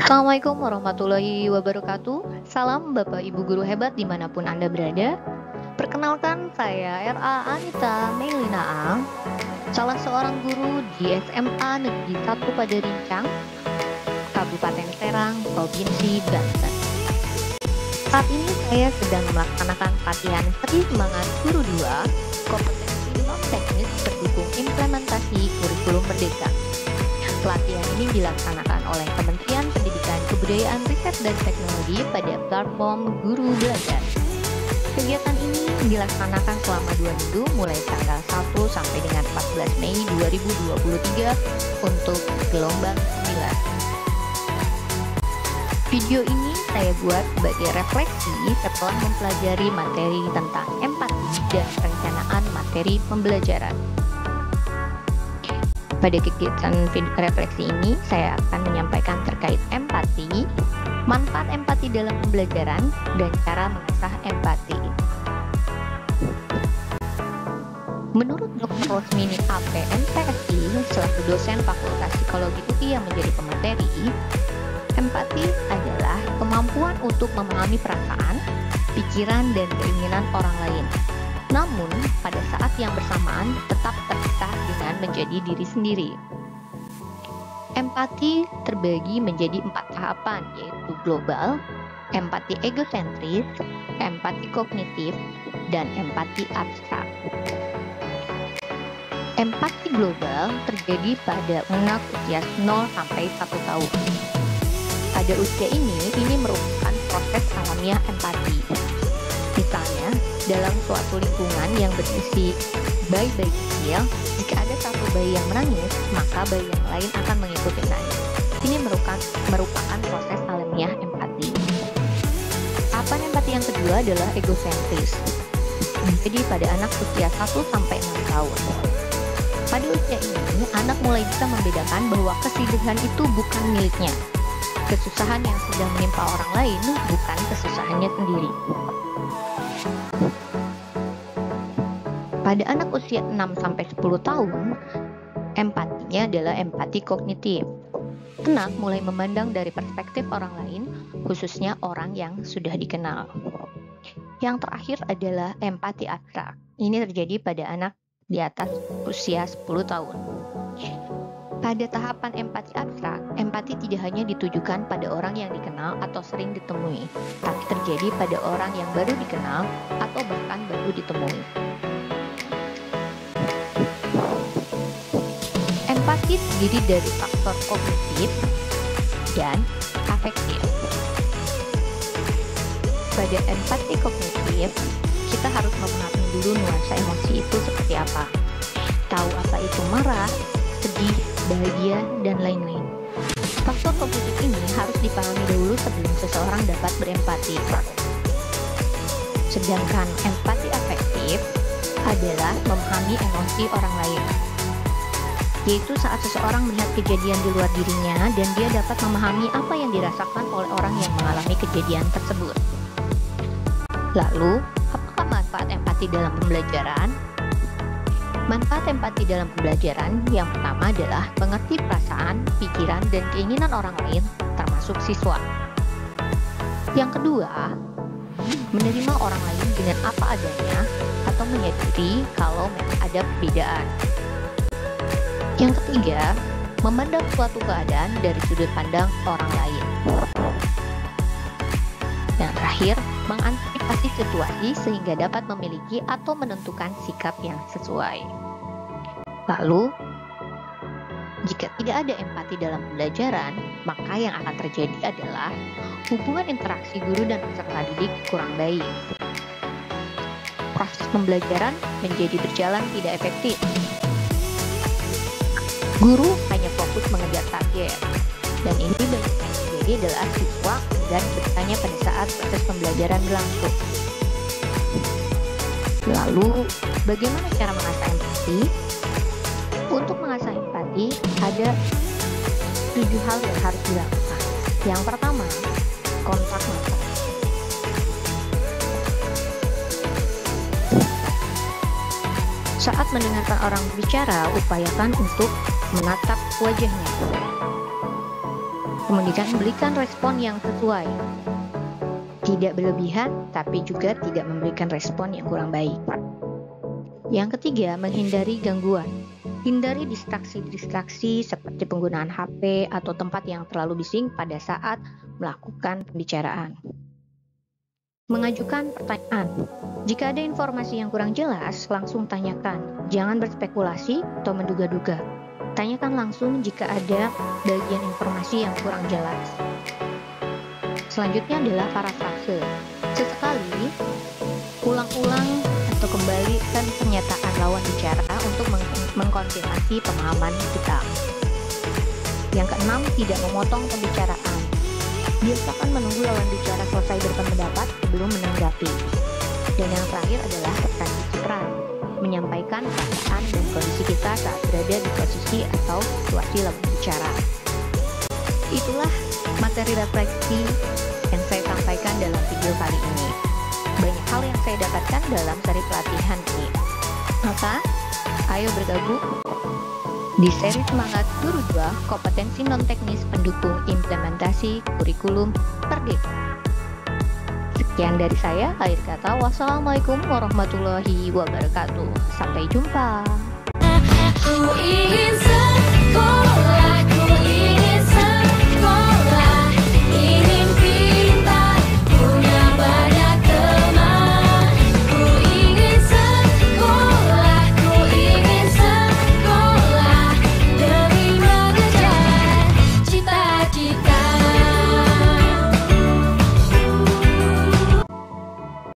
Assalamualaikum warahmatullahi wabarakatuh. Salam Bapak Ibu Guru hebat dimanapun Anda berada. Perkenalkan, saya R.A. Anita Melina Ang, salah seorang guru di SMA Negeri 1 Padarincang, Kabupaten Serang, Provinsi Banten. Saat ini saya sedang melaksanakan latihan Seri Semangat Guru 2, kompetensi non-teknis pendukung implementasi kurikulum Merdeka. Pelatihan ini dilaksanakan oleh Kementerian Pendidikan, Kebudayaan, Riset, dan Teknologi pada platform Guru Belajar. Kegiatan ini dilaksanakan selama 2 minggu mulai tanggal 1 sampai dengan 14 Mei 2023 untuk gelombang 9. Video ini saya buat sebagai refleksi setelah mempelajari materi tentang empati dan perencanaan materi pembelajaran. Pada kegiatan refleksi ini, saya akan menyampaikan terkait empati, manfaat empati dalam pembelajaran, dan cara mengasah empati. Menurut Dr. Rosmini AP, MPSI, selaku dosen Fakultas Psikologi UI yang menjadi pemateri, empati adalah kemampuan untuk memahami perasaan, pikiran, dan keinginan orang lain. Namun, pada saat yang bersamaan tetap terpisah dengan menjadi diri sendiri. Empati terbagi menjadi 4 tahapan, yaitu global, empati egosentris, empati kognitif, dan empati abstrak. Empati global terjadi pada anak usia 0 sampai 1 tahun. Pada usia ini merupakan proses alamiah empati. Misalnya, dalam suatu lingkungan yang berisi bayi-bayi kecil, jika ada satu bayi yang menangis, maka bayi yang lain akan mengikuti menangis. Ini merupakan proses alamiah empati. Tahapan empati yang kedua adalah egosentris. Jadi pada anak usia 1 sampai 6 tahun. Pada usia ini, anak mulai bisa membedakan bahwa kesedihan itu bukan miliknya. Kesusahan yang sedang menimpa orang lain bukan kesusahannya sendiri. Pada anak usia 6-10 tahun, empatinya adalah empati kognitif. Anak mulai memandang dari perspektif orang lain, khususnya orang yang sudah dikenal. Yang terakhir adalah empati abstrak. Ini terjadi pada anak di atas usia 10 tahun. Pada tahapan empati abstrak, empati tidak hanya ditujukan pada orang yang dikenal atau sering ditemui, tapi terjadi pada orang yang baru dikenal atau bahkan baru ditemui. Empati terdiri dari faktor kognitif dan afektif. Pada empati kognitif, kita harus memahami dulu nuansa emosi itu seperti apa. Tahu apa itu marah, sedih, bahagia, dan lain-lain. Faktor kognitif ini harus dipahami dulu sebelum seseorang dapat berempati. Sedangkan empati afektif adalah memahami emosi orang lain, yaitu saat seseorang melihat kejadian di luar dirinya dan dia dapat memahami apa yang dirasakan oleh orang yang mengalami kejadian tersebut. Lalu, apakah manfaat empati dalam pembelajaran? Manfaat empati dalam pembelajaran yang pertama adalah mengerti perasaan, pikiran, dan keinginan orang lain, termasuk siswa. Yang kedua, menerima orang lain dengan apa adanya atau menyadari kalau ada perbedaan. Yang ketiga, memandang suatu keadaan dari sudut pandang orang lain. Yang terakhir, mengantisipasi situasi sehingga dapat memiliki atau menentukan sikap yang sesuai. Lalu, jika tidak ada empati dalam pembelajaran, maka yang akan terjadi adalah hubungan interaksi guru dan peserta didik kurang baik. Proses pembelajaran menjadi berjalan tidak efektif. Guru hanya fokus mengejar target, dan ini banyak yang terjadi adalah siswa dan bertanya pada saat proses pembelajaran berlangsung. Lalu, bagaimana cara mengasah empati? Untuk mengasah empati, ada 7 hal yang harus dilakukan. Yang pertama, kontak mata. Saat mendengarkan orang berbicara, upayakan untuk menatap wajahnya. Kemudian berikan respon yang sesuai. Tidak berlebihan, tapi juga tidak memberikan respon yang kurang baik. Yang ketiga, menghindari gangguan. Hindari distraksi-distraksi seperti penggunaan HP atau tempat yang terlalu bising pada saat melakukan pembicaraan. Mengajukan pertanyaan. Jika ada informasi yang kurang jelas, langsung tanyakan. Jangan berspekulasi atau menduga-duga. Tanyakan langsung jika ada bagian informasi yang kurang jelas. Selanjutnya adalah parafrase. Sesekali, ulang-ulang atau kembalikan pernyataan lawan bicara untuk mengkonfirmasi pemahaman kita. Yang keenam, tidak memotong pembicaraan. Biasakan menunggu lawan bicara selesai berpendapat sebelum menanggapi. Dan yang terakhir adalah representasi peran, menyampaikan perasaan dan kondisi kita saat berada di posisi atau situasi lawan bicara. Itulah materi refleksi yang saya sampaikan dalam video kali ini. Banyak hal yang saya dapatkan dalam seri pelatihan ini. Maka, ayo bergabung di seri Semangat Guru 2 Kompetensi Non-Teknis Pendukung Implementasi Kurikulum Merdeka. Sekian dari saya, akhir kata, wassalamualaikum warahmatullahi wabarakatuh. Sampai jumpa.